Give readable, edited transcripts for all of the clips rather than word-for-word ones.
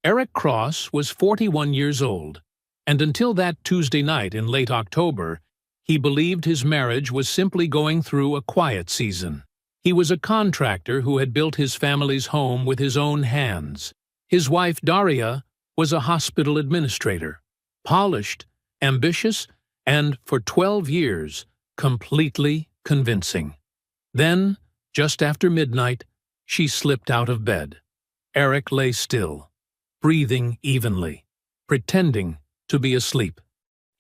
Eric Cross was 41 years old, and until that Tuesday night in late October, he believed his marriage was simply going through a quiet season. He was a contractor who had built his family's home with his own hands. His wife, Daria, was a hospital administrator, polished, ambitious, and, for 12 years, completely convincing. Then, just after midnight, she slipped out of bed. Eric lay still, breathing evenly, pretending to be asleep.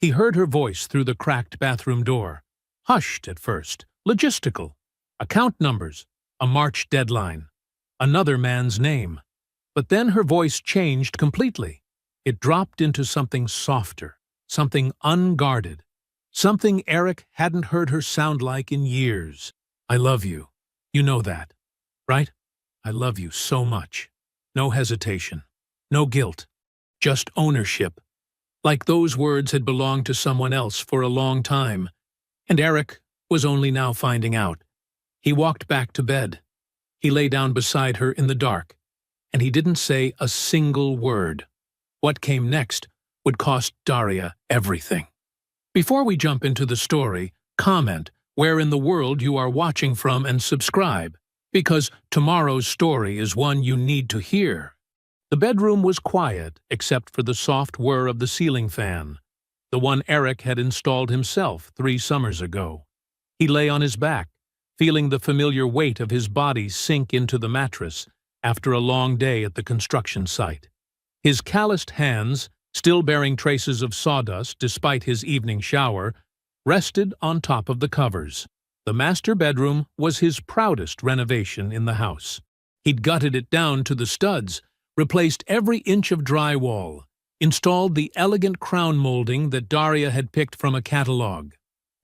He heard her voice through the cracked bathroom door. Hushed at first, logistical. Account numbers, a March deadline, another man's name. But then her voice changed completely. It dropped into something softer, something unguarded, something Eric hadn't heard her sound like in years. I love you. You know that, right? I love you so much. No hesitation, no guilt, just ownership. Like those words had belonged to someone else for a long time, and Eric was only now finding out. He walked back to bed. He lay down beside her in the dark, and he didn't say a single word. What came next would cost Daria everything. Before we jump into the story, comment where in the world you are watching from and subscribe, because tomorrow's story is one you need to hear. The bedroom was quiet except for the soft whir of the ceiling fan, the one Eric had installed himself 3 summers ago. He lay on his back, feeling the familiar weight of his body sink into the mattress after a long day at the construction site. His calloused hands, still bearing traces of sawdust despite his evening shower, rested on top of the covers. The master bedroom was his proudest renovation in the house. He'd gutted it down to the studs, replaced every inch of drywall, installed the elegant crown molding that Daria had picked from a catalog.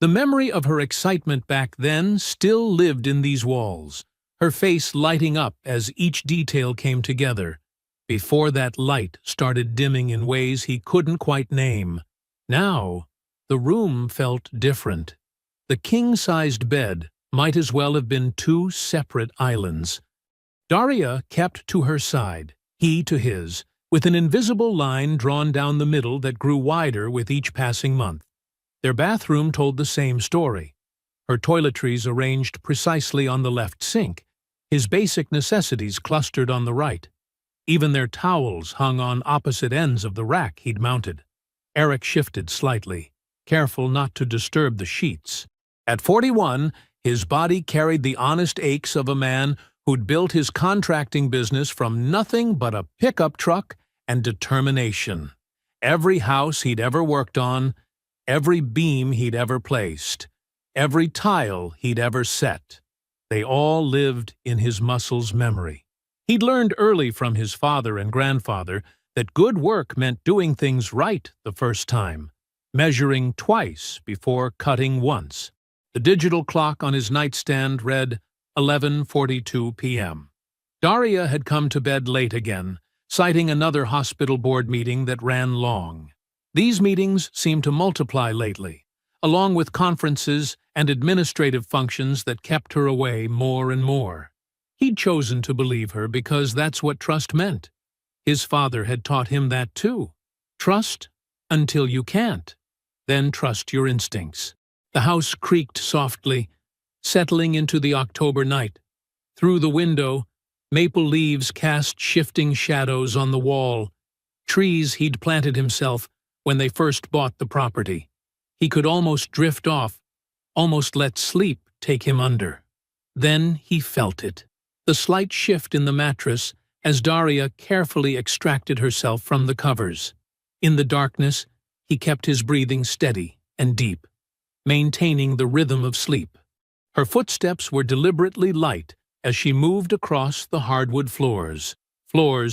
The memory of her excitement back then still lived in these walls, her face lighting up as each detail came together, before that light started dimming in ways he couldn't quite name. Now, the room felt different. The king-sized bed might as well have been 2 separate islands. Daria kept to her side, he to his, with an invisible line drawn down the middle that grew wider with each passing month. Their bathroom told the same story. Her toiletries arranged precisely on the left sink, his basic necessities clustered on the right. Even their towels hung on opposite ends of the rack he'd mounted. Eric shifted slightly, careful not to disturb the sheets. At 41, his body carried the honest aches of a man who'd built his contracting business from nothing but a pickup truck and determination. Every house he'd ever worked on, every beam he'd ever placed, every tile he'd ever set, they all lived in his muscles' memory. He'd learned early from his father and grandfather that good work meant doing things right the first time, measuring twice before cutting once. The digital clock on his nightstand read 11:42 p.m. Daria had come to bed late again, citing another hospital board meeting that ran long. These meetings seemed to multiply lately, along with conferences and administrative functions that kept her away more and more. He'd chosen to believe her because that's what trust meant. His father had taught him that too. Trust until you can't. Then trust your instincts. The house creaked softly, settling into the October night. Through the window, maple leaves cast shifting shadows on the wall, trees he'd planted himself when they first bought the property. He could almost drift off, almost let sleep take him under. Then he felt it. The slight shift in the mattress as Daria carefully extracted herself from the covers. In the darkness, he kept his breathing steady and deep, maintaining the rhythm of sleep. Her footsteps were deliberately light as she moved across the hardwood floors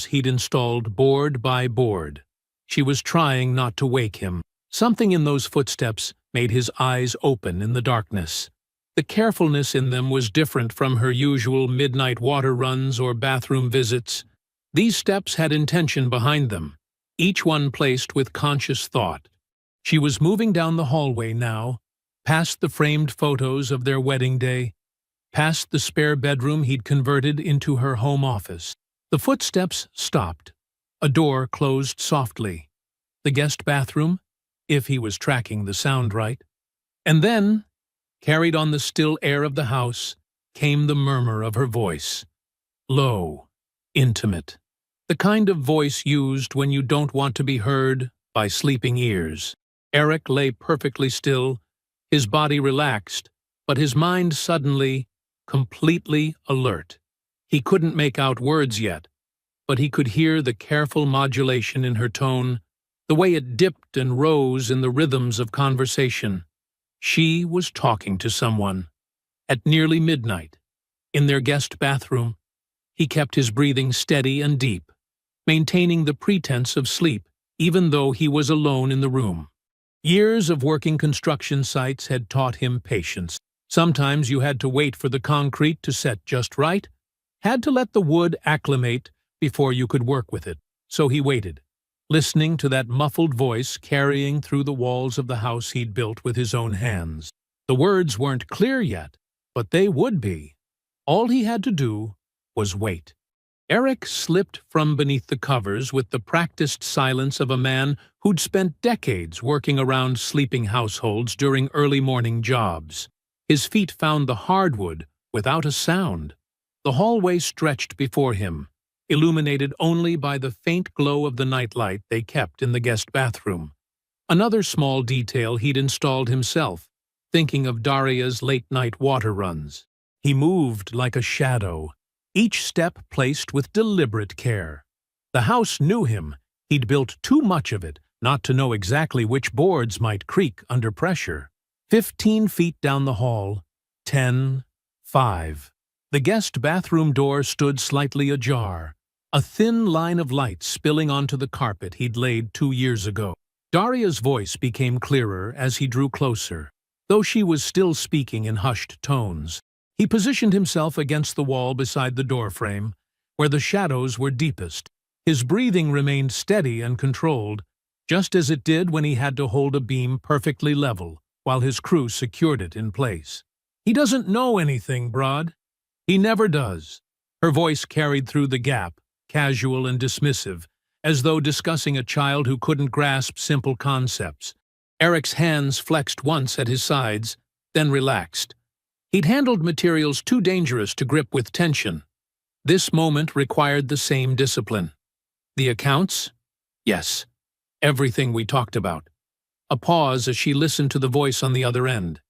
he'd installed board by board. She was trying not to wake him. Something in those footsteps made his eyes open in the darkness. The carefulness in them was different from her usual midnight water runs or bathroom visits. These steps had intention behind them, each one placed with conscious thought. She was moving down the hallway now, past the framed photos of their wedding day, past the spare bedroom he'd converted into her home office. The footsteps stopped, A door closed softly. The guest bathroom, if he was tracking the sound right. And then, carried on the still air of the house, came the murmur of her voice. Low, intimate. The kind of voice used when you don't want to be heard by sleeping ears. Eric lay perfectly still, his body relaxed, but his mind suddenly, completely alert. He couldn't make out words yet, but he could hear the careful modulation in her tone, the way it dipped and rose in the rhythms of conversation. She was talking to someone. At nearly midnight, in their guest bathroom, he kept his breathing steady and deep, maintaining the pretense of sleep, even though he was alone in the room. Years of working construction sites had taught him patience. Sometimes you had to wait for the concrete to set just right, had to let the wood acclimate before you could work with it. So he waited, listening to that muffled voice carrying through the walls of the house he'd built with his own hands. The words weren't clear yet, but they would be. All he had to do was wait. Eric slipped from beneath the covers with the practiced silence of a man who'd spent decades working around sleeping households during early morning jobs. His feet found the hardwood without a sound. The hallway stretched before him, illuminated only by the faint glow of the nightlight they kept in the guest bathroom. Another small detail he'd installed himself, thinking of Daria's late-night water runs. He moved like a shadow, each step placed with deliberate care. The house knew him. He'd built too much of it not to know exactly which boards might creak under pressure. 15 feet down the hall, 10, 5. The guest bathroom door stood slightly ajar, a thin line of light spilling onto the carpet he'd laid 2 years ago. Daria's voice became clearer as he drew closer, though she was still speaking in hushed tones. He positioned himself against the wall beside the doorframe, where the shadows were deepest. His breathing remained steady and controlled, just as it did when he had to hold a beam perfectly level, while his crew secured it in place. "He doesn't know anything, Brad. He never does." Her voice carried through the gap, casual and dismissive, as though discussing a child who couldn't grasp simple concepts. Eric's hands flexed once at his sides, then relaxed. He'd handled materials too dangerous to grip with tension. This moment required the same discipline. The accounts? Yes. Everything we talked about. A pause as she listened to the voice on the other end.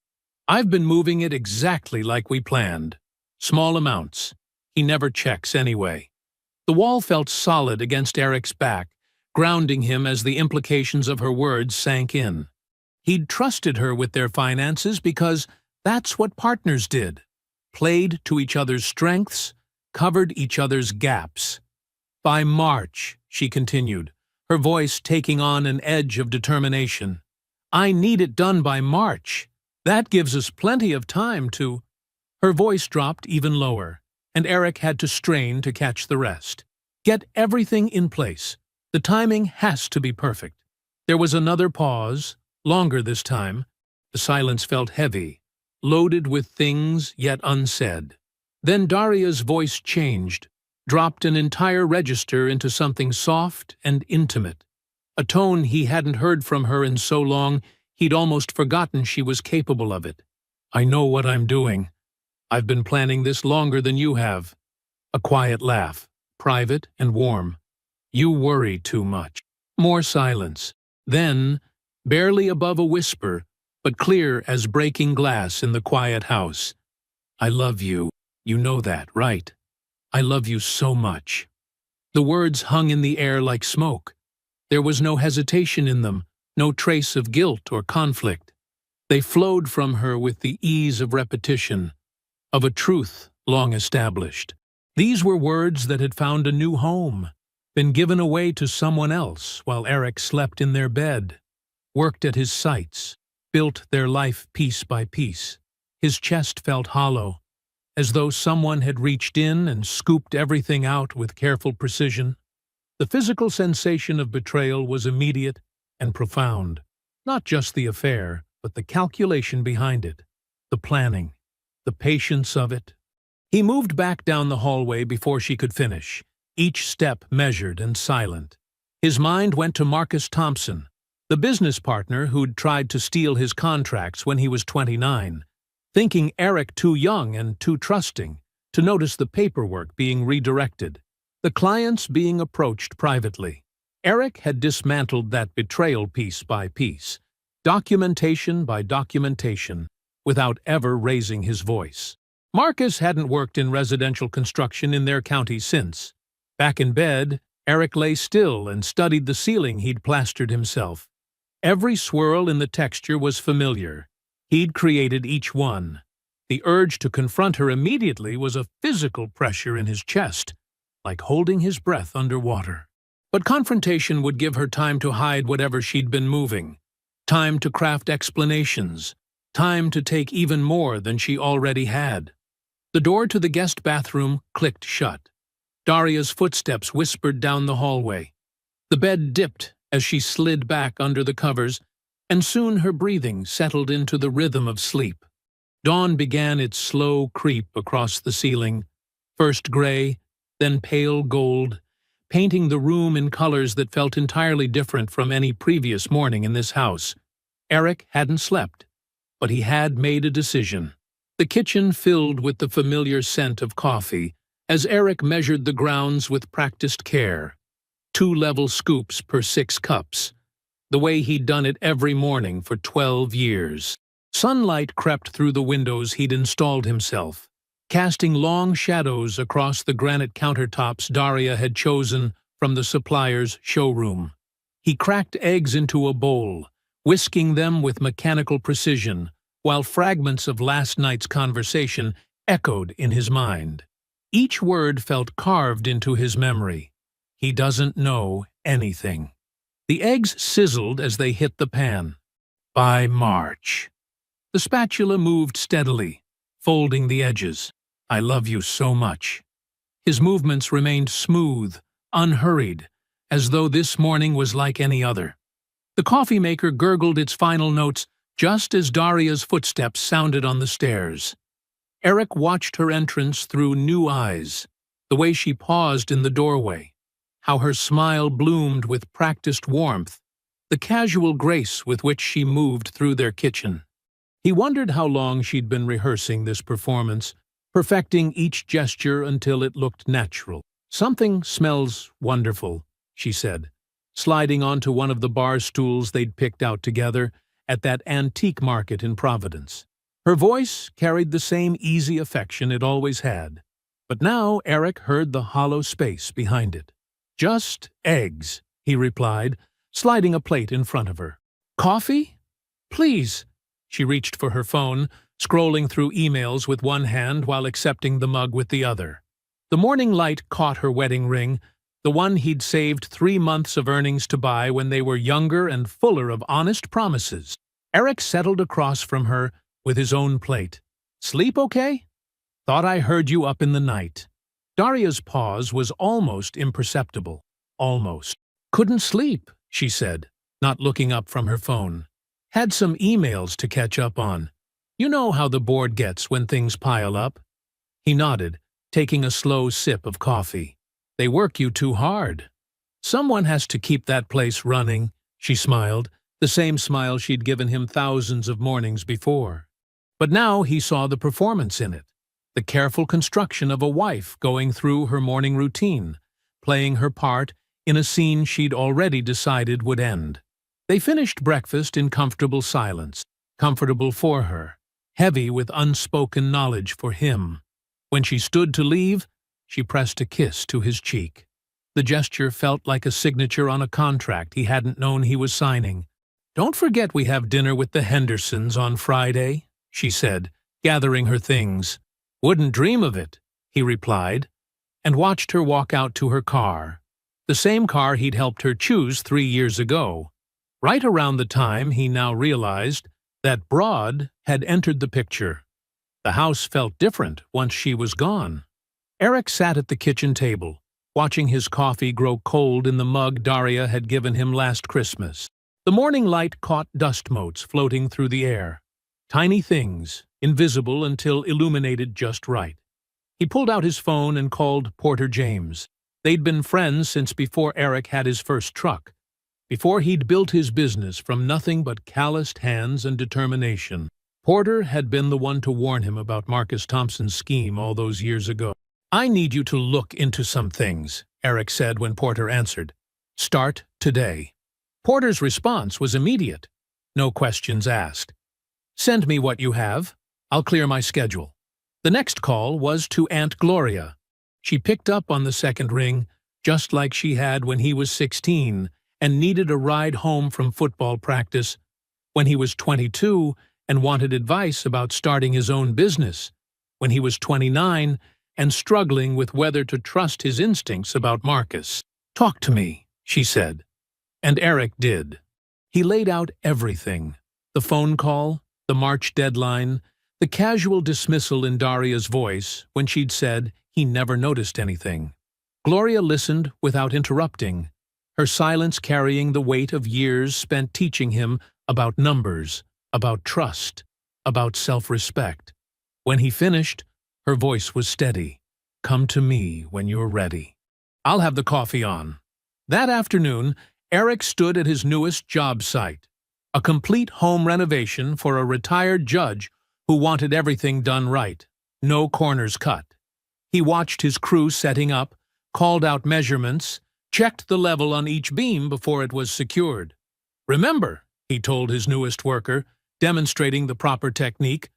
"I've been moving it exactly like we planned. Small amounts. He never checks anyway." The wall felt solid against Eric's back, grounding him as the implications of her words sank in. He'd trusted her with their finances because that's what partners did. Played to each other's strengths, covered each other's gaps. "By March," she continued, her voice taking on an edge of determination. "I need it done by March. That gives us plenty of time to—" Her voice dropped even lower, and Eric had to strain to catch the rest. "Get everything in place. The timing has to be perfect." There was another pause, longer this time. The silence felt heavy, loaded with things yet unsaid. Then Daria's voice changed, dropped an entire register into something soft and intimate. A tone he hadn't heard from her in so long he'd almost forgotten she was capable of it. "I know what I'm doing. I've been planning this longer than you have." A quiet laugh, private and warm. "You worry too much." More silence. Then, barely above a whisper, but clear as breaking glass in the quiet house. "I love you. You know that, right? I love you so much." The words hung in the air like smoke. There was no hesitation in them, no trace of guilt or conflict. They flowed from her with the ease of repetition, of a truth long established. These were words that had found a new home, been given away to someone else while Eric slept in their bed, worked at his sites, built their life piece by piece. His chest felt hollow, as though someone had reached in and scooped everything out with careful precision. The physical sensation of betrayal was immediate and profound. Not just the affair, but the calculation behind it, the planning, the patience of it. He moved back down the hallway before she could finish, each step measured and silent. His mind went to Marcus Thompson, the business partner who'd tried to steal his contracts when he was 29, thinking Eric too young and too trusting to notice the paperwork being redirected, the clients being approached privately. Eric had dismantled that betrayal piece by piece, documentation by documentation, without ever raising his voice. Marcus hadn't worked in residential construction in their county since. Back in bed, Eric lay still and studied the ceiling he'd plastered himself. Every swirl in the texture was familiar. He'd created each one. The urge to confront her immediately was a physical pressure in his chest, like holding his breath underwater. But confrontation would give her time to hide whatever she'd been moving, time to craft explanations, time to take even more than she already had. The door to the guest bathroom clicked shut. Daria's footsteps whispered down the hallway. The bed dipped as she slid back under the covers, and soon her breathing settled into the rhythm of sleep. Dawn began its slow creep across the ceiling, first gray, then pale gold, painting the room in colors that felt entirely different from any previous morning in this house. Eric hadn't slept, but he had made a decision. The kitchen filled with the familiar scent of coffee as Eric measured the grounds with practiced care. 2 level scoops per 6 cups, the way he'd done it every morning for 12 years. Sunlight crept through the windows he'd installed himself, casting long shadows across the granite countertops Daria had chosen from the supplier's showroom. He cracked eggs into a bowl, whisking them with mechanical precision, while fragments of last night's conversation echoed in his mind. Each word felt carved into his memory. He doesn't know anything. The eggs sizzled as they hit the pan. By March. The spatula moved steadily, folding the edges. I love you so much. His movements remained smooth, unhurried, as though this morning was like any other. The coffee maker gurgled its final notes just as Daria's footsteps sounded on the stairs. Eric watched her entrance through new eyes, the way she paused in the doorway, how her smile bloomed with practiced warmth, the casual grace with which she moved through their kitchen. He wondered how long she'd been rehearsing this performance, perfecting each gesture until it looked natural. Something smells wonderful, she said, sliding onto one of the bar stools they'd picked out together at that antique market in Providence. Her voice carried the same easy affection it always had, but now Eric heard the hollow space behind it. Just eggs, he replied, sliding a plate in front of her. Coffee? Please. She reached for her phone, scrolling through emails with one hand while accepting the mug with the other. The morning light caught her wedding ring, the one he'd saved 3 months of earnings to buy when they were younger and fuller of honest promises. Eric settled across from her with his own plate. Sleep okay? Thought I heard you up in the night. Daria's pause was almost imperceptible. Almost. Couldn't sleep, she said, not looking up from her phone. Had some emails to catch up on. You know how the board gets when things pile up. He nodded, taking a slow sip of coffee. They work you too hard. Someone has to keep that place running, she smiled, the same smile she'd given him thousands of mornings before. But now he saw the performance in it, the careful construction of a wife going through her morning routine, playing her part in a scene she'd already decided would end. They finished breakfast in comfortable silence, comfortable for her, heavy with unspoken knowledge for him. When she stood to leave, she pressed a kiss to his cheek. The gesture felt like a signature on a contract he hadn't known he was signing. Don't forget we have dinner with the Hendersons on Friday, she said, gathering her things. Wouldn't dream of it, he replied, and watched her walk out to her car, the same car he'd helped her choose 3 years ago. Right around the time he now realized that Broad had entered the picture. The house felt different once she was gone. Eric sat at the kitchen table, watching his coffee grow cold in the mug Daria had given him last Christmas. The morning light caught dust motes floating through the air. Tiny things, invisible until illuminated just right. He pulled out his phone and called Porter James. They'd been friends since before Eric had his first truck, before he'd built his business from nothing but calloused hands and determination. Porter had been the one to warn him about Marcus Thompson's scheme all those years ago. "I need you to look into some things," Eric said when Porter answered. "Start today." Porter's response was immediate. No questions asked. "Send me what you have. I'll clear my schedule." The next call was to Aunt Gloria. She picked up on the second ring, just like she had when he was 16 and needed a ride home from football practice, when he was 22 and wanted advice about starting his own business, when he was 29 and struggling with whether to trust his instincts about Marcus. "Talk to me," she said. And Eric did. He laid out everything: the phone call, the March deadline, the casual dismissal in Daria's voice when she'd said he never noticed anything. Gloria listened without interrupting, her silence carrying the weight of years spent teaching him about numbers, about trust, about self-respect. When he finished, her voice was steady. "Come to me when you're ready. I'll have the coffee on." That afternoon, Eric stood at his newest job site, a complete home renovation for a retired judge who wanted everything done right, no corners cut. He watched his crew setting up, called out measurements, checked the level on each beam before it was secured. "Remember," he told his newest worker, demonstrating the proper technique,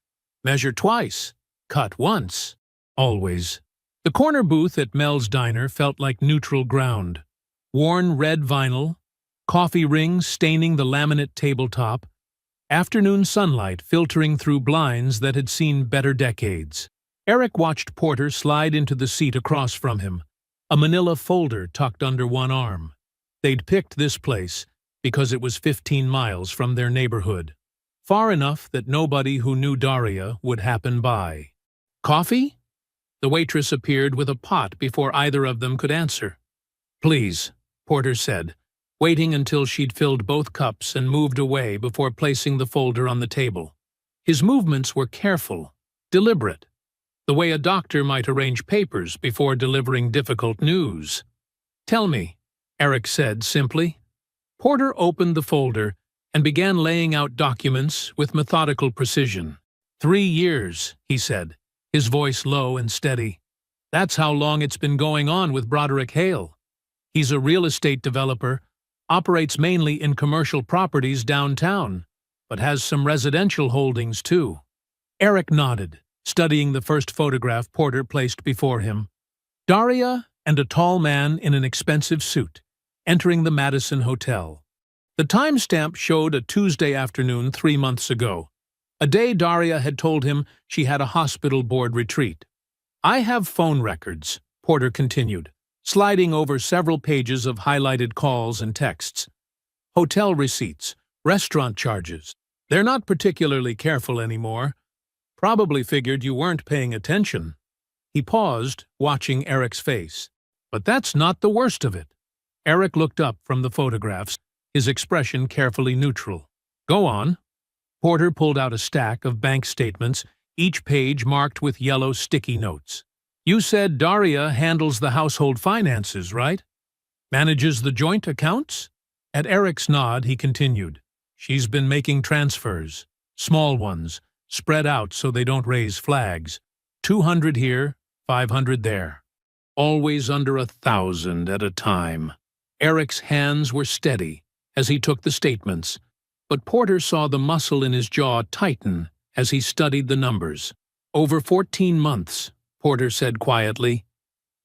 "measure twice, cut once, always." The corner booth at Mel's Diner felt like neutral ground. Worn red vinyl, coffee rings staining the laminate tabletop, afternoon sunlight filtering through blinds that had seen better decades. Eric watched Porter slide into the seat across from him, a manila folder tucked under one arm. They'd picked this place because it was 15 miles from their neighborhood, far enough that nobody who knew Daria would happen by. "Coffee?" The waitress appeared with a pot before either of them could answer. "Please," Porter said, waiting until she'd filled both cups and moved away before placing the folder on the table. His movements were careful, deliberate, the way a doctor might arrange papers before delivering difficult news. "Tell me," Eric said simply. Porter opened the folder and began laying out documents with methodical precision. 3 years, he said, his voice low and steady. "That's how long it's been going on with Broderick Hale. He's a real estate developer, operates mainly in commercial properties downtown, but has some residential holdings too." Eric nodded, studying the first photograph Porter placed before him. Daria and a tall man in an expensive suit, entering the Madison Hotel. The timestamp showed a Tuesday afternoon 3 months ago, a day Daria had told him she had a hospital board retreat. "I have phone records," Porter continued, sliding over several pages of highlighted calls and texts. "Hotel receipts, restaurant charges. They're not particularly careful anymore. Probably figured you weren't paying attention." He paused, watching Eric's face. "But that's not the worst of it." Eric looked up from the photographs, his expression carefully neutral. "Go on." Porter pulled out a stack of bank statements, each page marked with yellow sticky notes. "You said Daria handles the household finances, right? Manages the joint accounts?" At Eric's nod, he continued. "She's been making transfers, small ones, spread out so they don't raise flags. 200 here, 500 there. Always under 1,000 at a time." Eric's hands were steady as he took the statements, but Porter saw the muscle in his jaw tighten as he studied the numbers. "Over 14 months, Porter said quietly.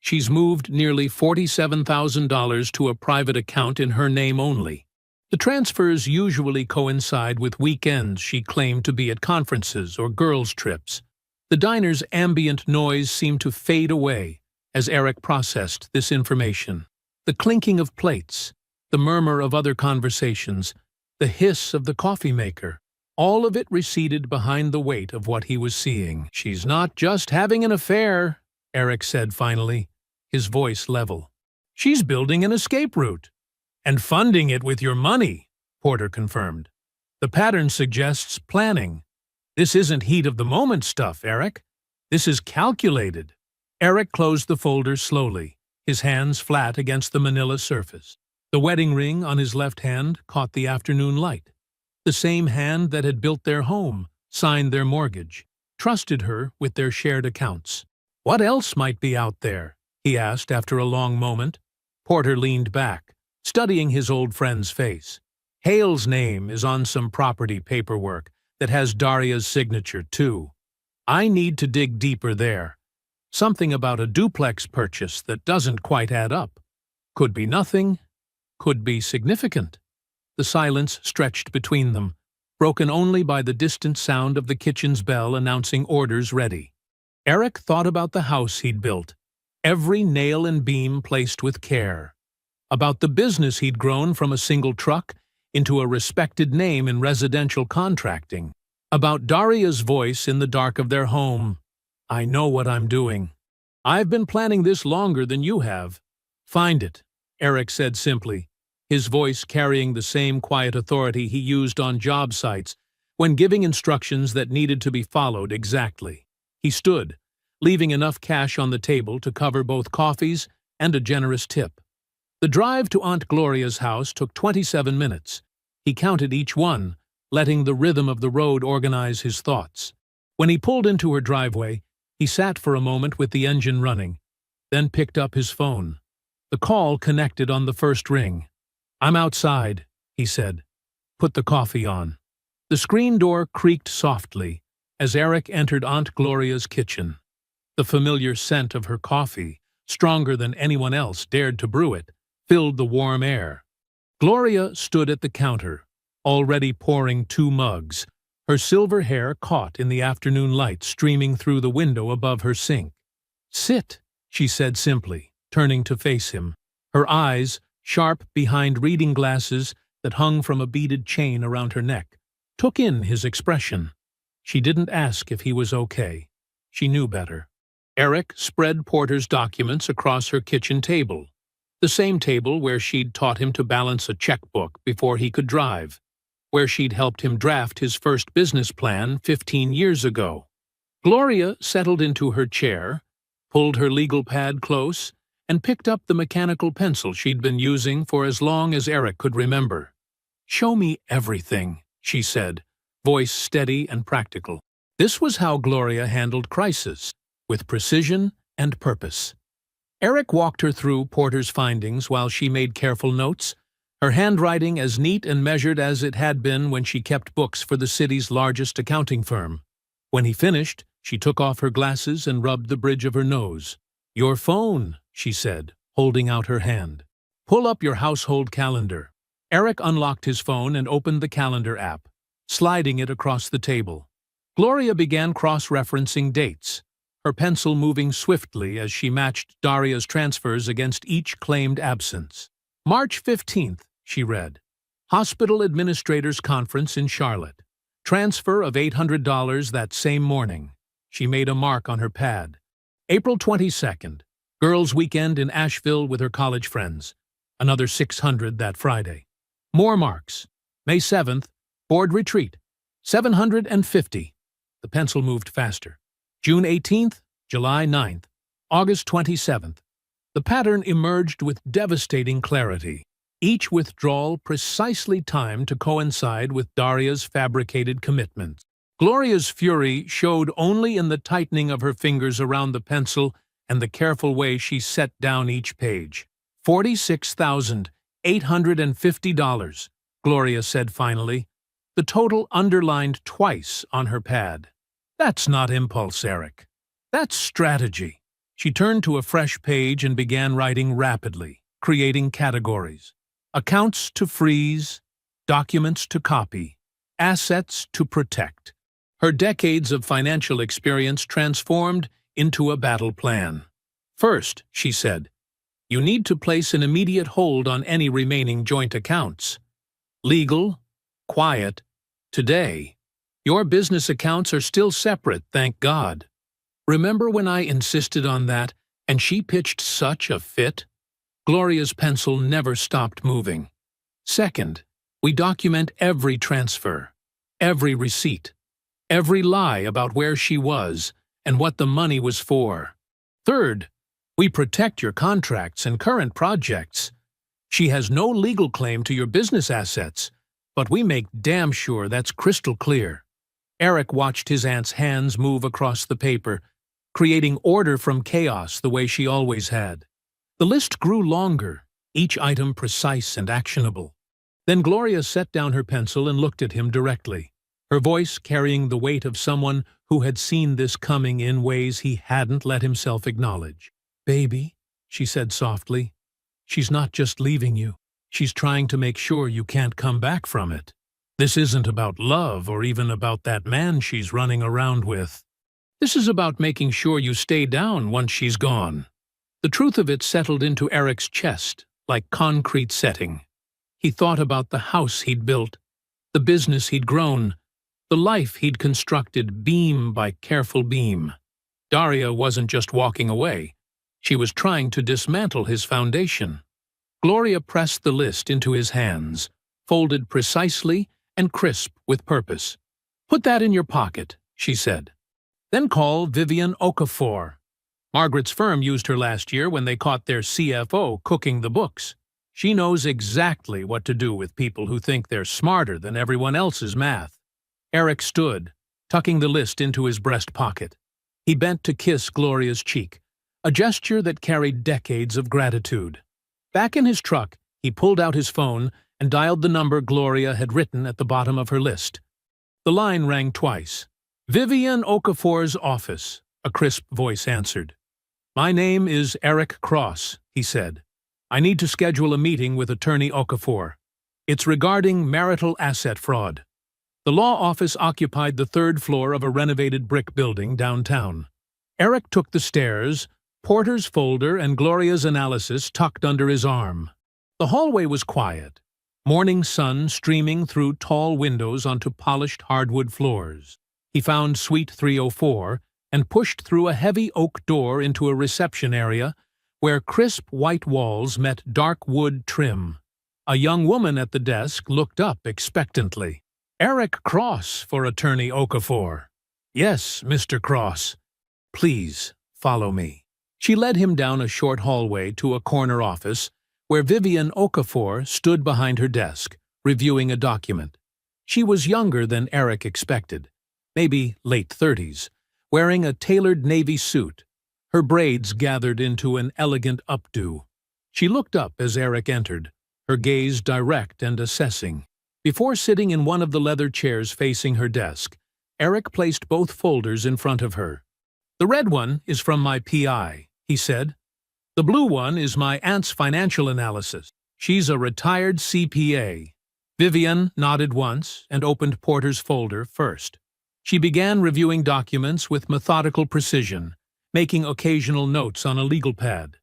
"She's moved nearly $47,000 to a private account in her name only. The transfers usually coincide with weekends she claimed to be at conferences or girls' trips." The diner's ambient noise seemed to fade away as Eric processed this information. The clinking of plates, the murmur of other conversations, the hiss of the coffee maker, all of it receded behind the weight of what he was seeing. "She's not just having an affair," Eric said finally, his voice level. "She's building an escape route. And funding it with your money," Porter confirmed. "The pattern suggests planning. This isn't heat-of-the-moment stuff, Eric. This is calculated." Eric closed the folder slowly, his hands flat against the manila surface. The wedding ring on his left hand caught the afternoon light. The same hand that had built their home, signed their mortgage, trusted her with their shared accounts. "What else might be out there?" he asked after a long moment. Porter leaned back, studying his old friend's face. "Hale's name is on some property paperwork that has Daria's signature, too. I need to dig deeper there. Something about a duplex purchase that doesn't quite add up. Could be nothing, could be significant." The silence stretched between them, broken only by the distant sound of the kitchen's bell announcing orders ready. Eric thought about the house he'd built, every nail and beam placed with care. About the business he'd grown from a single truck into a respected name in residential contracting. About Daria's voice in the dark of their home. "I know what I'm doing. I've been planning this longer than you have." "Find it," Eric said simply, his voice carrying the same quiet authority he used on job sites when giving instructions that needed to be followed exactly. He stood, leaving enough cash on the table to cover both coffees and a generous tip. The drive to Aunt Gloria's house took 27 minutes. He counted each one, letting the rhythm of the road organize his thoughts. When he pulled into her driveway, he sat for a moment with the engine running, then picked up his phone. The call connected on the first ring. "I'm outside," he said. "Put the coffee on." The screen door creaked softly as Eric entered Aunt Gloria's kitchen. The familiar scent of her coffee, stronger than anyone else dared to brew it, filled the warm air. Gloria stood at the counter, already pouring 2 mugs, her silver hair caught in the afternoon light streaming through the window above her sink. "Sit," she said simply, turning to face him. Her eyes, sharp behind reading glasses that hung from a beaded chain around her neck, took in his expression. She didn't ask if he was okay. She knew better. Eric spread Porter's documents across her kitchen table, the same table where she'd taught him to balance a checkbook before he could drive, where she'd helped him draft his first business plan 15 years ago. Gloria settled into her chair, pulled her legal pad close, and picked up the mechanical pencil she'd been using for as long as Eric could remember. "Show me everything," she said, voice steady and practical. This was how Gloria handled crisis, with precision and purpose. Eric walked her through Porter's findings while she made careful notes, her handwriting as neat and measured as it had been when she kept books for the city's largest accounting firm. When he finished, she took off her glasses and rubbed the bridge of her nose. "Your phone," she said, holding out her hand. "Pull up your household calendar." Eric unlocked his phone and opened the calendar app, sliding it across the table. Gloria began cross-referencing dates, her pencil moving swiftly as she matched Daria's transfers against each claimed absence. "March 15th, she read. "Hospital Administrators Conference in Charlotte. Transfer of $800 that same morning." She made a mark on her pad. "April 22nd. Girls' weekend in Asheville with her college friends. Another $600 that Friday." More marks. "May 7th. Board retreat. $750. The pencil moved faster. "June 18th, July 9th, August 27th. The pattern emerged with devastating clarity, each withdrawal precisely timed to coincide with Daria's fabricated commitments. Gloria's fury showed only in the tightening of her fingers around the pencil and the careful way she set down each page. $46,850, Gloria said finally, the total underlined twice on her pad. "That's not impulse, Eric. That's strategy." She turned to a fresh page and began writing rapidly, creating categories. Accounts to freeze, documents to copy, assets to protect. Her decades of financial experience transformed into a battle plan. "First," she said, "you need to place an immediate hold on any remaining joint accounts. Legal, quiet, today. Your business accounts are still separate, thank God. Remember when I insisted on that, and she pitched such a fit?" Gloria's pencil never stopped moving. "Second, we document every transfer, every receipt, every lie about where she was and what the money was for. Third, We protect your contracts and current projects. She has no legal claim to your business assets, but we make damn sure that's crystal clear." Eric watched his aunt's hands move across the paper, creating order from chaos the way she always had. The list grew longer, each item precise and actionable. Then Gloria set down her pencil and looked at him directly, her voice carrying the weight of someone who had seen this coming in ways he hadn't let himself acknowledge. "Baby," she said softly, "she's not just leaving you. She's trying to make sure you can't come back from it. This isn't about love or even about that man she's running around with. This is about making sure you stay down once she's gone." The truth of it settled into Eric's chest, like concrete setting. He thought about the house he'd built, the business he'd grown, the life he'd constructed beam by careful beam. Daria wasn't just walking away. She was trying to dismantle his foundation. Gloria pressed the list into his hands, folded precisely and crisp with purpose. "Put that in your pocket," she said. "Then call Vivian Okafor. Margaret's firm used her last year when they caught their CFO cooking the books. She knows exactly what to do with people who think they're smarter than everyone else's math." Eric stood, tucking the list into his breast pocket. He bent to kiss Gloria's cheek, a gesture that carried decades of gratitude. Back in his truck, he pulled out his phone and dialed the number Gloria had written at the bottom of her list. The line rang twice. "Vivian Okafor's office," a crisp voice answered. "My name is Eric Cross," he said. "I need to schedule a meeting with Attorney Okafor. It's regarding marital asset fraud." The law office occupied the third floor of a renovated brick building downtown. Eric took the stairs, Porter's folder and Gloria's analysis tucked under his arm. The hallway was quiet, morning sun streaming through tall windows onto polished hardwood floors. He found Suite 304 and pushed through a heavy oak door into a reception area where crisp white walls met dark wood trim. A young woman at the desk looked up expectantly. "Eric Cross for Attorney Okafor." "Yes, Mr. Cross. Please, follow me." She led him down a short hallway to a corner office where Vivian Okafor stood behind her desk, reviewing a document. She was younger than Eric expected, maybe late 30s, wearing a tailored navy suit, her braids gathered into an elegant updo. She looked up as Eric entered, her gaze direct and assessing. Before sitting in one of the leather chairs facing her desk, Eric placed both folders in front of her. "The red one is from my PI," he said. "The blue one is my aunt's financial analysis. She's a retired CPA." Vivian nodded once and opened Porter's folder first. She began reviewing documents with methodical precision, making occasional notes on a legal pad.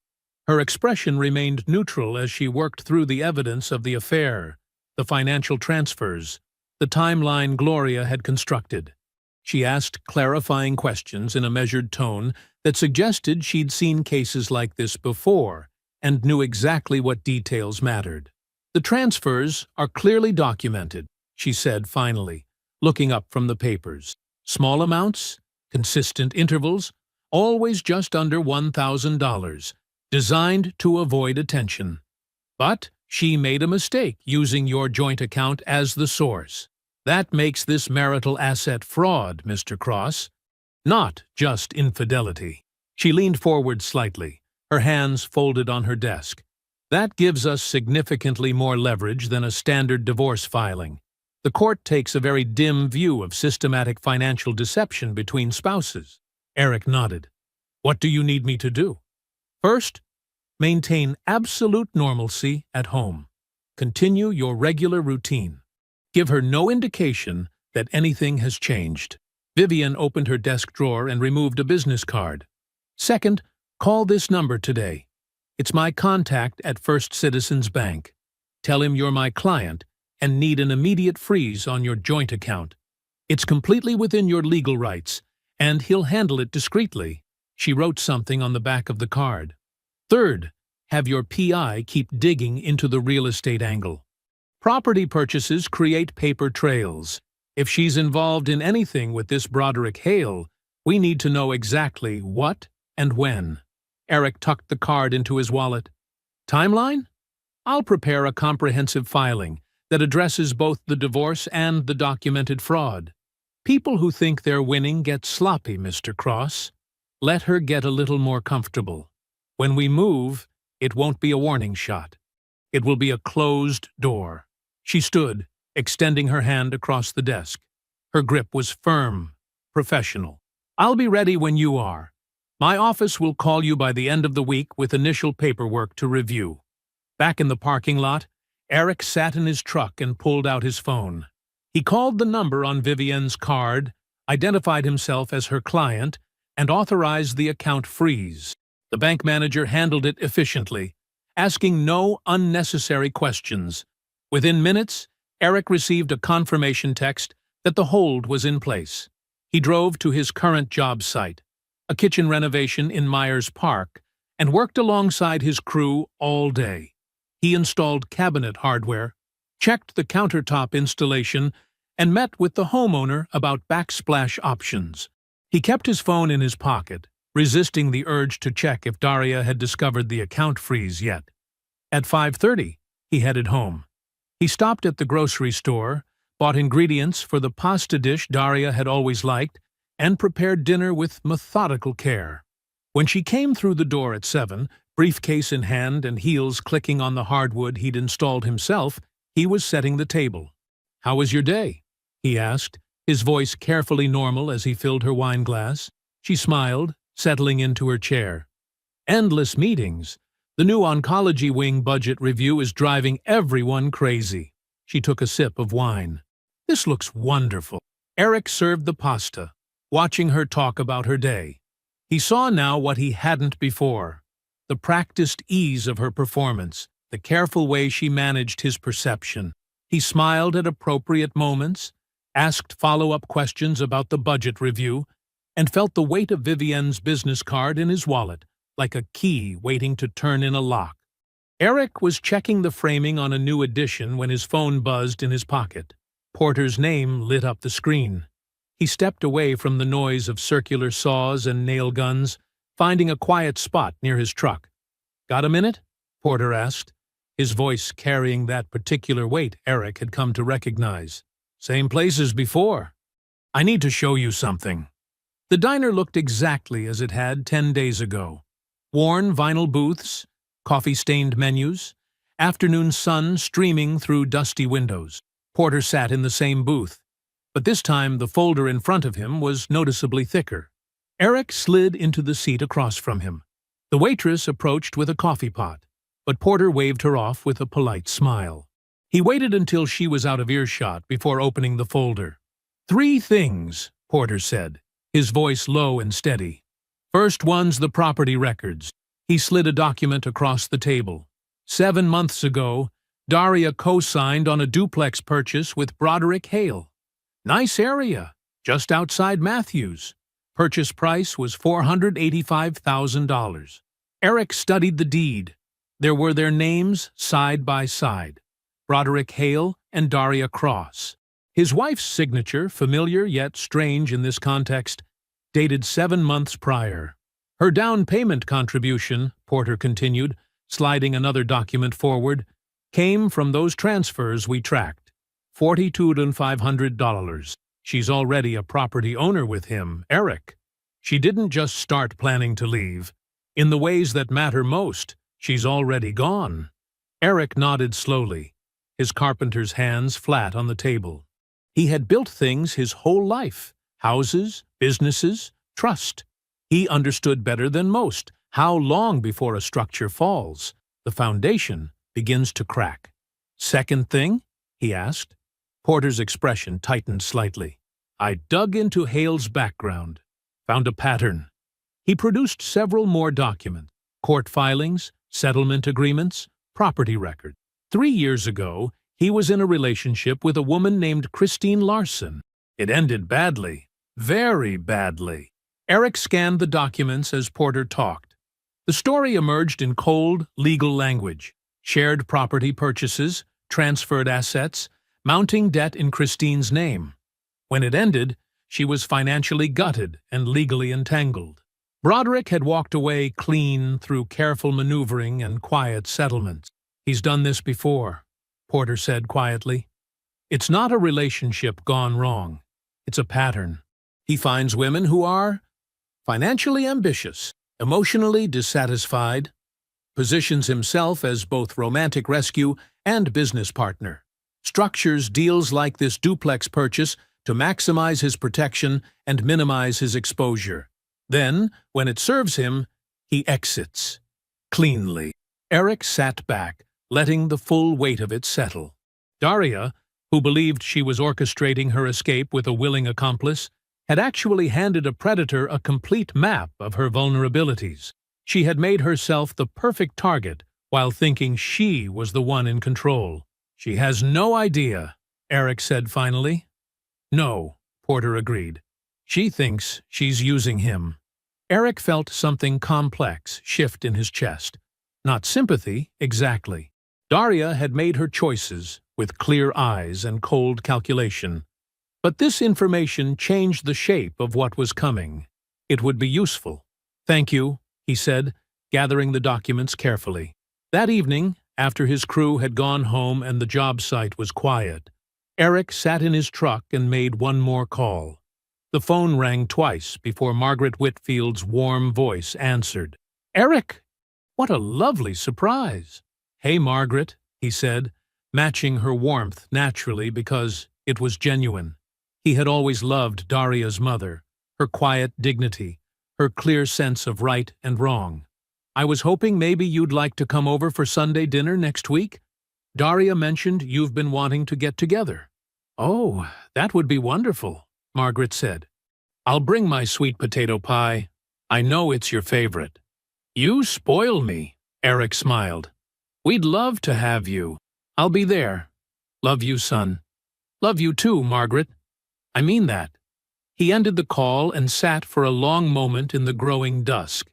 Her expression remained neutral as she worked through the evidence of the affair, the financial transfers, the timeline Gloria had constructed. She asked clarifying questions in a measured tone that suggested she'd seen cases like this before and knew exactly what details mattered. "The transfers are clearly documented," she said finally, looking up from the papers. "Small amounts, consistent intervals, always just under $1,000, designed to avoid attention. But she made a mistake using your joint account as the source. That makes this marital asset fraud, Mr. Cross, not just infidelity." She leaned forward slightly, her hands folded on her desk. "That gives us significantly more leverage than a standard divorce filing. The court takes a very dim view of systematic financial deception between spouses." Eric nodded. "What do you need me to do?" "First, maintain absolute normalcy at home. Continue your regular routine. Give her no indication that anything has changed." Vivian opened her desk drawer and removed a business card. "Second, call this number today. It's my contact at First Citizens Bank. Tell him you're my client and need an immediate freeze on your joint account. It's completely within your legal rights, and he'll handle it discreetly." She wrote something on the back of the card. "Third, have your PI keep digging into the real estate angle. Property purchases create paper trails. If she's involved in anything with this Broderick Hale, we need to know exactly what and when." Eric tucked the card into his wallet. Timeline? I'll prepare a comprehensive filing that addresses both the divorce and the documented fraud. People who think they're winning get sloppy, Mr. Cross. Let her get a little more comfortable. When we move, it won't be a warning shot. It will be a closed door. She stood, extending her hand across the desk. Her grip was firm, professional. I'll be ready when you are. My office will call you by the end of the week with initial paperwork to review. Back in the parking lot, Eric sat in his truck and pulled out his phone. He called the number on Vivienne's card, identified himself as her client, and authorized the account freeze. The bank manager handled it efficiently, asking no unnecessary questions. Within minutes, Eric received a confirmation text that the hold was in place. He drove to his current job site, a kitchen renovation in Myers Park, and worked alongside his crew all day. He installed cabinet hardware, checked the countertop installation, and met with the homeowner about backsplash options. He kept his phone in his pocket, resisting the urge to check if Daria had discovered the account freeze yet. At 5:30, he headed home. He stopped at the grocery store, bought ingredients for the pasta dish Daria had always liked, and prepared dinner with methodical care. When she came through the door at 7, briefcase in hand and heels clicking on the hardwood he'd installed himself, he was setting the table. "How was your day?" he asked, his voice carefully normal as he filled her wine glass. She smiled, settling into her chair. "Endless meetings. The new oncology wing budget review is driving everyone crazy." She took a sip of wine. "This looks wonderful." Eric served the pasta, watching her talk about her day. He saw now what he hadn't before: the practiced ease of her performance, the careful way she managed his perception. He smiled at appropriate moments, asked follow-up questions about the budget review, and felt the weight of Vivienne's business card in his wallet, like a key waiting to turn in a lock. Eric was checking the framing on a new edition when his phone buzzed in his pocket. Porter's name lit up the screen. He stepped away from the noise of circular saws and nail guns, finding a quiet spot near his truck. "Got a minute?" Porter asked, his voice carrying that particular weight Eric had come to recognize. "Same place as before. I need to show you something." The diner looked exactly as it had 10 days ago. Worn vinyl booths, coffee-stained menus, afternoon sun streaming through dusty windows. Porter sat in the same booth, but this time the folder in front of him was noticeably thicker. Eric slid into the seat across from him. The waitress approached with a coffee pot, but Porter waved her off with a polite smile. He waited until she was out of earshot before opening the folder. "3 things," Porter said, his voice low and steady. "First one's the property records." He slid a document across the table. 7 months ago, Daria co-signed on a duplex purchase with Broderick Hale. Nice area, just outside Matthews. Purchase price was $485,000. Eric studied the deed. There were their names side by side: Broderick Hale and Daria Cross. His wife's signature, familiar yet strange in this context, dated 7 months prior. Her down payment contribution, Porter continued, sliding another document forward, came from those transfers we tracked. $42,500. She's already a property owner with him, Eric. She didn't just start planning to leave. In the ways that matter most, she's already gone. Eric nodded slowly, his carpenter's hands flat on the table. He had built things his whole life: houses, businesses, trust. He understood better than most how long before a structure falls, the foundation begins to crack. "Second thing?" he asked. Porter's expression tightened slightly. "I dug into Hale's background, found a pattern." He produced several more documents: court filings, settlement agreements, property records. 3 years ago, he was in a relationship with a woman named Christine Larson. It ended badly, very badly. Eric scanned the documents as Porter talked. The story emerged in cold, legal language: shared property purchases, transferred assets, mounting debt in Christine's name. When it ended, she was financially gutted and legally entangled. Broderick had walked away clean through careful maneuvering and quiet settlements. "He's done this before," Porter said quietly. "It's not a relationship gone wrong. It's a pattern. He finds women who are financially ambitious, emotionally dissatisfied, positions himself as both romantic rescue and business partner, structures deals like this duplex purchase to maximize his protection and minimize his exposure. Then, when it serves him, he exits. Cleanly." Eric sat back, letting the full weight of it settle. Daria, who believed she was orchestrating her escape with a willing accomplice, had actually handed a predator a complete map of her vulnerabilities. She had made herself the perfect target while thinking she was the one in control. "She has no idea," Eric said finally. "No," Porter agreed. "She thinks she's using him." Eric felt something complex shift in his chest. Not sympathy, exactly. Daria had made her choices with clear eyes and cold calculation. But this information changed the shape of what was coming. It would be useful. "Thank you," he said, gathering the documents carefully. That evening, after his crew had gone home and the job site was quiet, Eric sat in his truck and made one more call. The phone rang twice before Margaret Whitfield's warm voice answered. "Eric! What a lovely surprise!" "Hey, Margaret," he said, matching her warmth naturally because it was genuine. He had always loved Daria's mother, her quiet dignity, her clear sense of right and wrong. "I was hoping maybe you'd like to come over for Sunday dinner next week. Daria mentioned you've been wanting to get together." "Oh, that would be wonderful," Margaret said. "I'll bring my sweet potato pie. I know it's your favorite." "You spoil me," Eric smiled. "We'd love to have you. I'll be there. Love you, son." "Love you too, Margaret. I mean that." He ended the call and sat for a long moment in the growing dusk,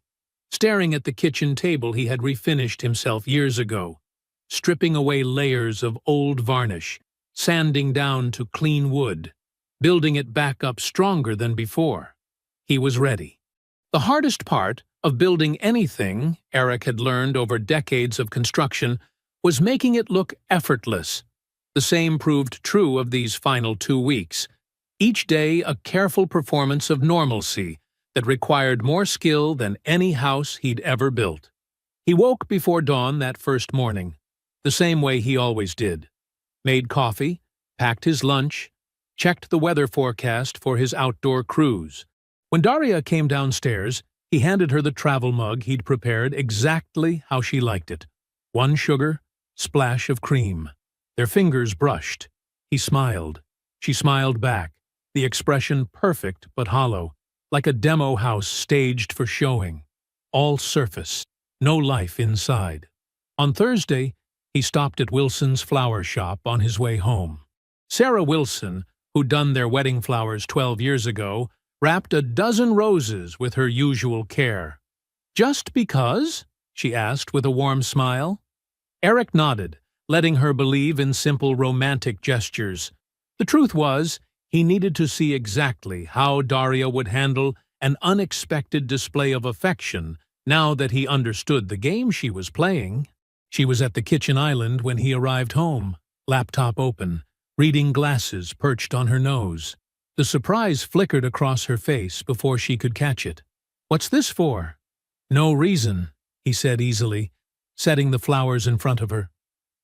staring at the kitchen table he had refinished himself years ago, stripping away layers of old varnish, sanding down to clean wood, building it back up stronger than before. He was ready. The hardest part of building anything, Eric had learned over decades of construction, was making it look effortless. The same proved true of these final 2 weeks. Each day a careful performance of normalcy that required more skill than any house he'd ever built. He woke before dawn that first morning, the same way he always did. Made coffee, packed his lunch, checked the weather forecast for his outdoor cruise. When Daria came downstairs, he handed her the travel mug he'd prepared exactly how she liked it. 1 sugar, splash of cream. Their fingers brushed. He smiled. She smiled back, the expression perfect but hollow, like a demo house staged for showing. All surface, no life inside. On Thursday, he stopped at Wilson's flower shop on his way home. Sarah Wilson, who'd done their wedding flowers 12 years ago, wrapped a dozen roses with her usual care. "Just because?" she asked with a warm smile. Eric nodded, letting her believe in simple romantic gestures. The truth was, he needed to see exactly how Daria would handle an unexpected display of affection now that he understood the game she was playing. She was at the kitchen island when he arrived home, laptop open, reading glasses perched on her nose. The surprise flickered across her face before she could catch it. "What's this for?" "No reason," he said easily, setting the flowers in front of her.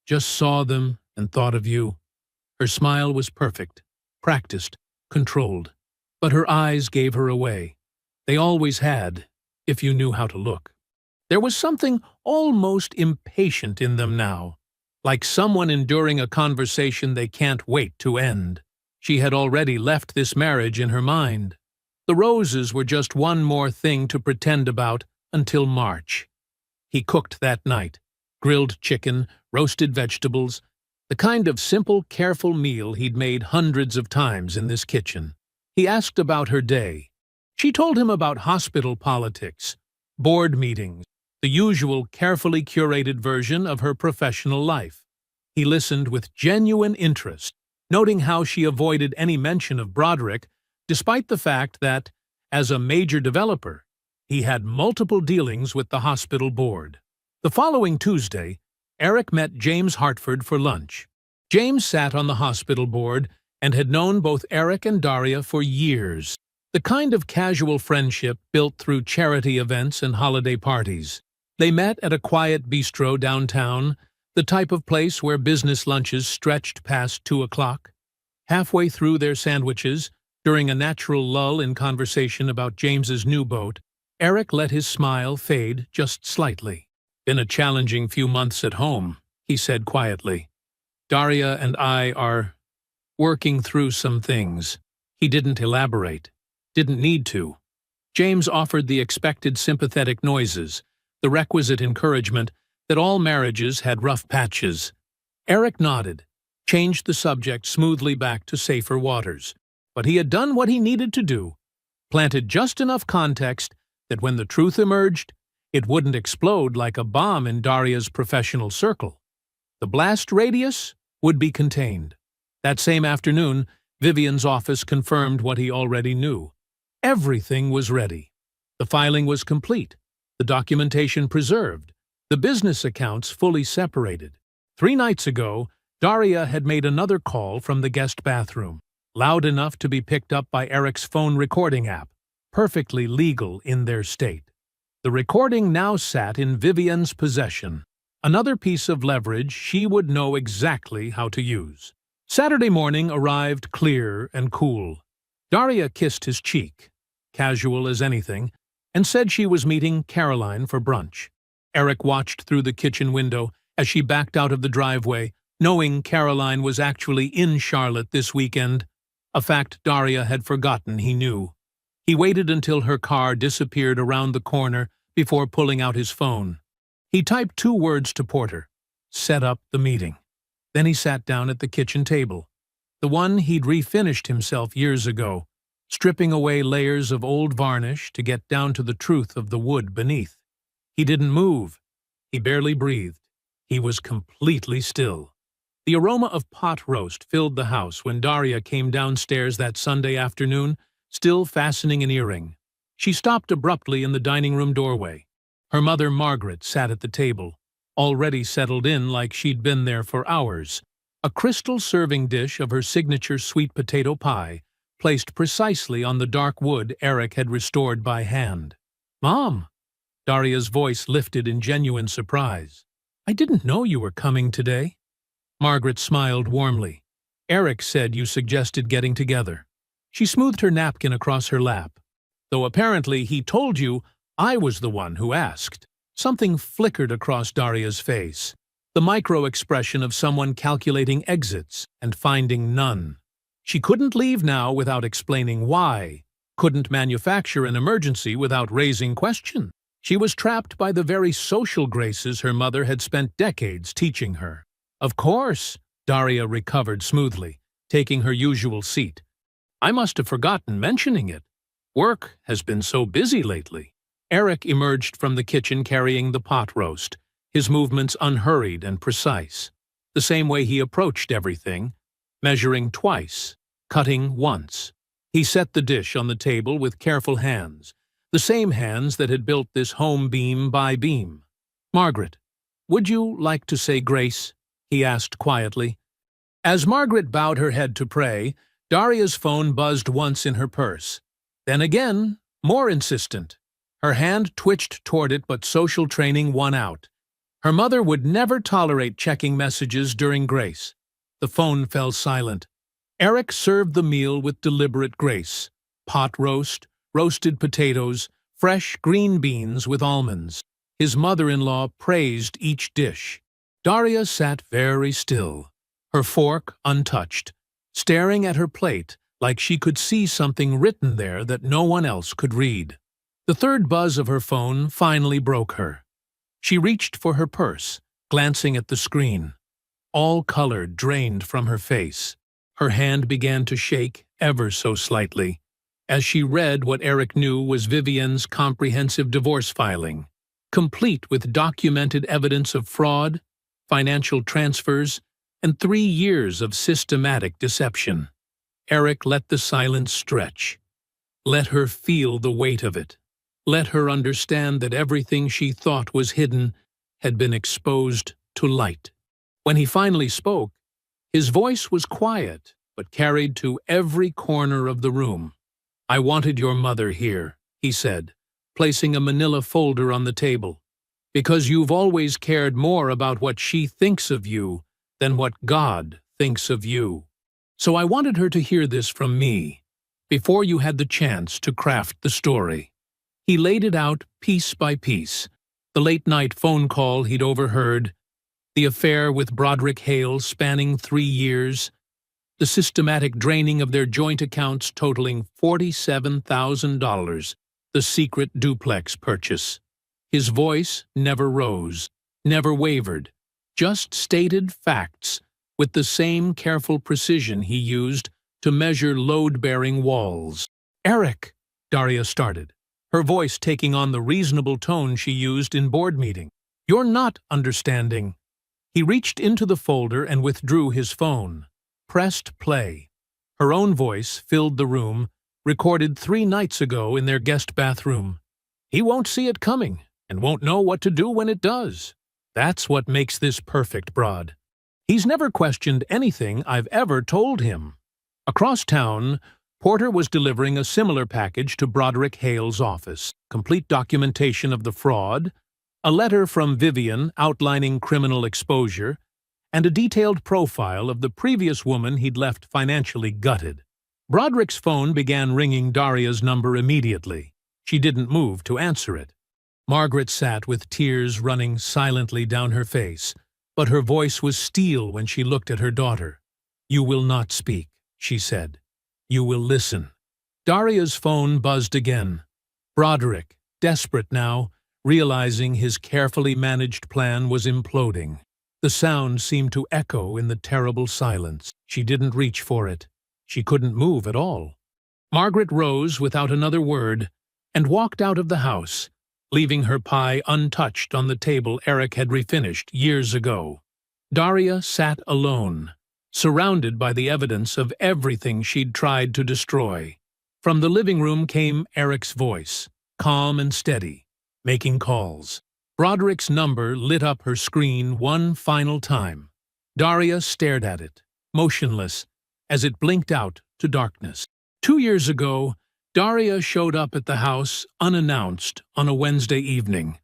"Just saw them and thought of you." Her smile was perfect, practiced, controlled, but her eyes gave her away. They always had, if you knew how to look. There was something almost impatient in them now, like someone enduring a conversation they can't wait to end. She had already left this marriage in her mind. The roses were just one more thing to pretend about until March. He cooked that night. Grilled chicken, roasted vegetables, the kind of simple, careful meal he'd made hundreds of times in this kitchen. He asked about her day. She told him about hospital politics, board meetings, the usual carefully curated version of her professional life. He listened with genuine interest, noting how she avoided any mention of Broderick, despite the fact that, as a major developer, He had multiple dealings with the hospital board. The following Tuesday, Eric met James Hartford for lunch. James sat on the hospital board and had known both Eric and Daria for years. The kind of casual friendship built through charity events and holiday parties. They met at a quiet bistro downtown, the type of place where business lunches stretched past 2 o'clock. Halfway through their sandwiches, during a natural lull in conversation about James's new boat, Eric let his smile fade just slightly. "Been a challenging few months at home," he said quietly. "Daria and I are working through some things." He didn't elaborate. Didn't need to. James offered the expected sympathetic noises, the requisite encouragement that all marriages had rough patches. Eric nodded, changed the subject smoothly back to safer waters. But he had done what he needed to do, planted just enough context that when the truth emerged, it wouldn't explode like a bomb in Daria's professional circle. The blast radius would be contained. That same afternoon, Vivian's office confirmed what he already knew. Everything was ready. The filing was complete, the documentation preserved, the business accounts fully separated. 3 nights ago, Daria had made another call from the guest bathroom, loud enough to be picked up by Eric's phone recording app, perfectly legal in their state. The recording now sat in Vivian's possession, another piece of leverage she would know exactly how to use. Saturday morning arrived clear and cool. Daria kissed his cheek, casual as anything, and said she was meeting Caroline for brunch. Eric watched through the kitchen window as she backed out of the driveway, knowing Caroline was actually in Charlotte this weekend, a fact Daria had forgotten he knew. He waited until her car disappeared around the corner before pulling out his phone. He typed 2 words to Porter, "Set up the meeting." Then he sat down at the kitchen table, the one he'd refinished himself years ago, stripping away layers of old varnish to get down to the truth of the wood beneath. He didn't move. He barely breathed. He was completely still. The aroma of pot roast filled the house when Daria came downstairs that Sunday afternoon, still fastening an earring. She stopped abruptly in the dining room doorway. Her mother, Margaret, sat at the table, already settled in like she'd been there for hours. A crystal serving dish of her signature sweet potato pie, placed precisely on the dark wood Eric had restored by hand. "Mom!" Daria's voice lifted in genuine surprise. "I didn't know you were coming today." Margaret smiled warmly. "Eric said you suggested getting together." She smoothed her napkin across her lap. "Though apparently he told you I was the one who asked." Something flickered across Daria's face, the micro-expression of someone calculating exits and finding none. She couldn't leave now without explaining why, couldn't manufacture an emergency without raising question. She was trapped by the very social graces her mother had spent decades teaching her. "Of course," Daria recovered smoothly, taking her usual seat. "I must have forgotten mentioning it. Work has been so busy lately." Eric emerged from the kitchen carrying the pot roast, his movements unhurried and precise, the same way he approached everything, measuring twice, cutting once. He set the dish on the table with careful hands, the same hands that had built this home beam by beam. "Margaret, would you like to say grace?" he asked quietly. As Margaret bowed her head to pray, Daria's phone buzzed once in her purse. Then again, more insistent. Her hand twitched toward it, but social training won out. Her mother would never tolerate checking messages during grace. The phone fell silent. Eric served the meal with deliberate grace. Pot roast, roasted potatoes, fresh green beans with almonds. His mother-in-law praised each dish. Daria sat very still, her fork untouched, staring at her plate like she could see something written there that no one else could read. The third buzz of her phone finally broke her. She reached for her purse, glancing at the screen. All color drained from her face. Her hand began to shake ever so slightly as she read what Eric knew was Vivian's comprehensive divorce filing, complete with documented evidence of fraud, financial transfers, and 3 years of systematic deception. Eric let the silence stretch. Let her feel the weight of it. let her understand that everything she thought was hidden had been exposed to light. When he finally spoke, his voice was quiet but carried to every corner of the room. "I wanted your mother here," he said, placing a manila folder on the table, "because you've always cared more about what she thinks of you than what God thinks of you. So I wanted her to hear this from me, before you had the chance to craft the story." He laid it out piece by piece: the late-night phone call he'd overheard, the affair with Broderick Hale spanning 3 years, the systematic draining of their joint accounts totaling $47,000, the secret duplex purchase. His voice never rose, never wavered, just stated facts with the same careful precision he used to measure load-bearing walls. "Eric," Daria started, her voice taking on the reasonable tone she used in board meeting, "you're not understanding." He reached into the folder and withdrew his phone, pressed play. Her own voice filled the room, recorded 3 nights ago in their guest bathroom. "He won't see it coming, and won't know what to do when it does. That's what makes this perfect, Brod. He's never questioned anything I've ever told him." Across town, Porter was delivering a similar package to Broderick Hale's office: complete documentation of the fraud, a letter from Vivian outlining criminal exposure, and a detailed profile of the previous woman he'd left financially gutted. Broderick's phone began ringing Daria's number immediately. She didn't move to answer it. Margaret sat with tears running silently down her face, but her voice was steel when she looked at her daughter. "You will not speak," she said. "You will listen." Daria's phone buzzed again. Broderick, desperate now, realizing his carefully managed plan was imploding. The sound seemed to echo in the terrible silence. She didn't reach for it. She couldn't move at all. Margaret rose without another word and walked out of the house, leaving her pie untouched on the table Eric had refinished years ago. Daria sat alone, surrounded by the evidence of everything she'd tried to destroy. From the living room came Eric's voice, calm and steady, making calls. Broderick's number lit up her screen one final time. Daria stared at it, motionless, as it blinked out to darkness. 2 years ago, Daria showed up at the house unannounced on a Wednesday evening.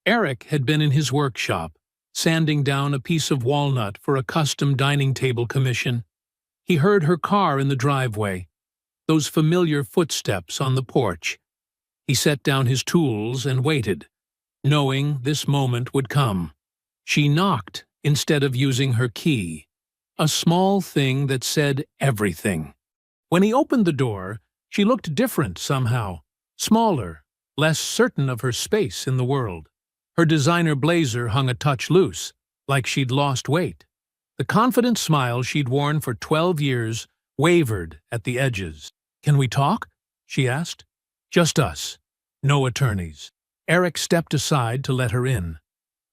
Eric had been in his workshop, sanding down a piece of walnut for a custom dining table commission. He heard her car in the driveway, those familiar footsteps on the porch. He set down his tools and waited, knowing this moment would come. She knocked instead of using her key, a small thing that said everything. When he opened the door, she looked different somehow, smaller, less certain of her space in the world. Her designer blazer hung a touch loose, like she'd lost weight. The confident smile she'd worn for 12 years wavered at the edges. "Can we talk?" she asked. "Just us. No attorneys." Eric stepped aside to let her in.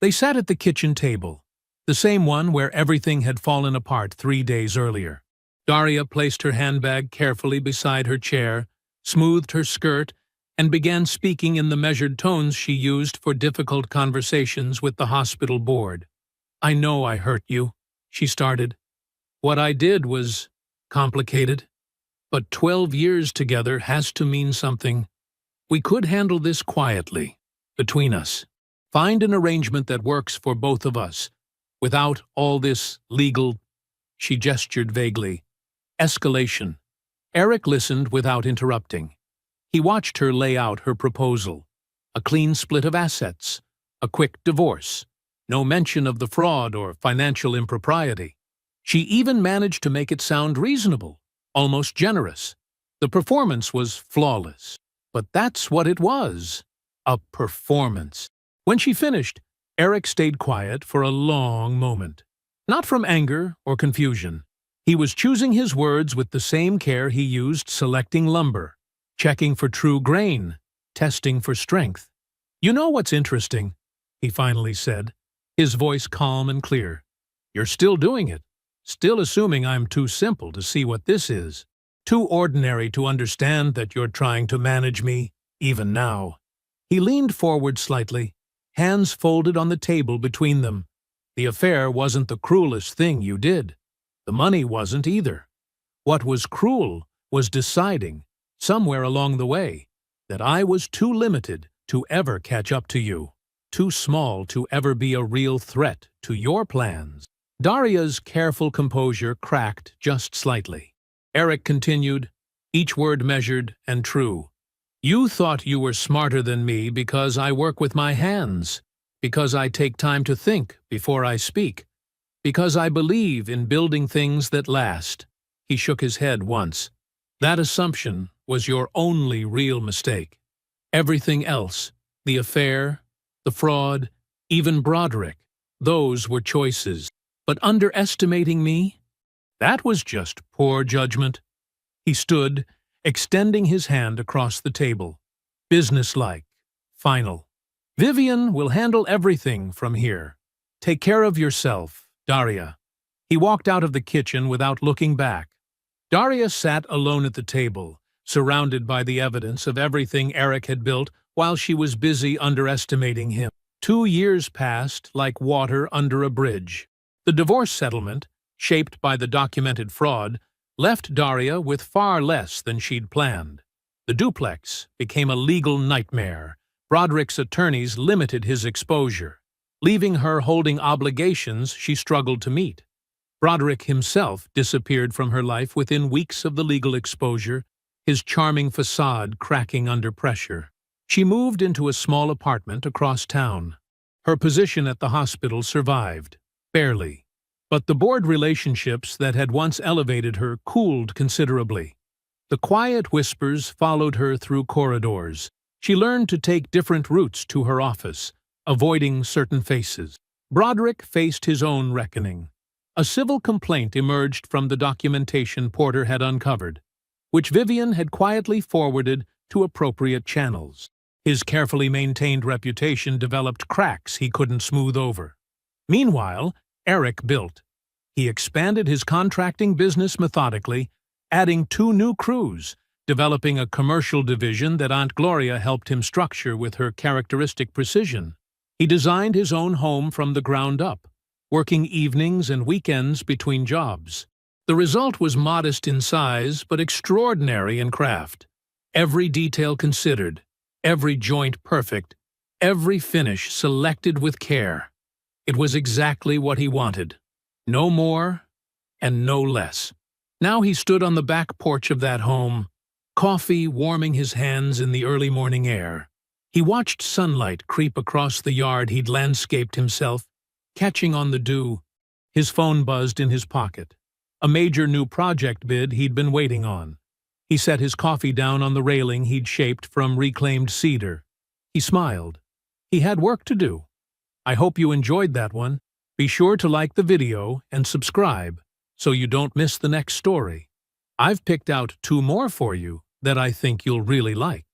They sat at the kitchen table, the same one where everything had fallen apart 3 days earlier. Daria placed her handbag carefully beside her chair, smoothed her skirt, and began speaking in the measured tones she used for difficult conversations with the hospital board. "I know I hurt you," she started. "What I did was complicated, but 12 years together has to mean something. We could handle this quietly, between us. Find an arrangement that works for both of us, without all this legal," she gestured vaguely, "escalation." Eric listened without interrupting. He watched her lay out her proposal: a clean split of assets, a quick divorce, no mention of the fraud or financial impropriety. She even managed to make it sound reasonable, almost generous. The performance was flawless, but that's what it was: a performance. When she finished, Eric stayed quiet for a long moment. Not from anger or confusion. He was choosing his words with the same care he used selecting lumber, checking for true grain, testing for strength. "You know what's interesting?" he finally said, his voice calm and clear. "You're still doing it, still assuming I'm too simple to see what this is, too ordinary to understand that you're trying to manage me, even now." He leaned forward slightly, hands folded on the table between them. The affair wasn't the cruelest thing you did. The money wasn't either. What was cruel was deciding, somewhere along the way, that I was too limited to ever catch up to you, too small to ever be a real threat to your plans. Daria's careful composure cracked just slightly. Eric continued, each word measured and true. You thought you were smarter than me because I work with my hands, because I take time to think before I speak, because I believe in building things that last. He shook his head once. That assumption was your only real mistake. Everything else, the affair, the fraud, even Broderick, those were choices. But underestimating me? That was just poor judgment. He stood, extending his hand across the table. Businesslike, final. Vivian will handle everything from here. Take care of yourself, Daria. He walked out of the kitchen without looking back. Daria sat alone at the table, surrounded by the evidence of everything Eric had built while she was busy underestimating him. 2 years passed like water under a bridge. The divorce settlement, shaped by the documented fraud, left Daria with far less than she'd planned. The duplex became a legal nightmare. Broderick's attorneys limited his exposure, leaving her holding obligations she struggled to meet. Broderick himself disappeared from her life within weeks of the legal exposure, his charming facade cracking under pressure. She moved into a small apartment across town. Her position at the hospital survived, barely. But the board relationships that had once elevated her cooled considerably. The quiet whispers followed her through corridors. She learned to take different routes to her office, avoiding certain faces. Broderick faced his own reckoning. A civil complaint emerged from the documentation Porter had uncovered, which Vivian had quietly forwarded to appropriate channels. His carefully maintained reputation developed cracks he couldn't smooth over. Meanwhile, Eric built. He expanded his contracting business methodically, adding 2 new crews, developing a commercial division that Aunt Gloria helped him structure with her characteristic precision. He designed his own home from the ground up, working evenings and weekends between jobs. The result was modest in size, but extraordinary in craft. Every detail considered, every joint perfect, every finish selected with care. It was exactly what he wanted. No more and no less. Now he stood on the back porch of that home, coffee warming his hands in the early morning air. He watched sunlight creep across the yard he'd landscaped himself, catching on the dew. His phone buzzed in his pocket. A major new project bid he'd been waiting on. He set his coffee down on the railing he'd shaped from reclaimed cedar. He smiled. He had work to do. I hope you enjoyed that one. Be sure to like the video and subscribe so you don't miss the next story. I've picked out 2 more for you that I think you'll really like.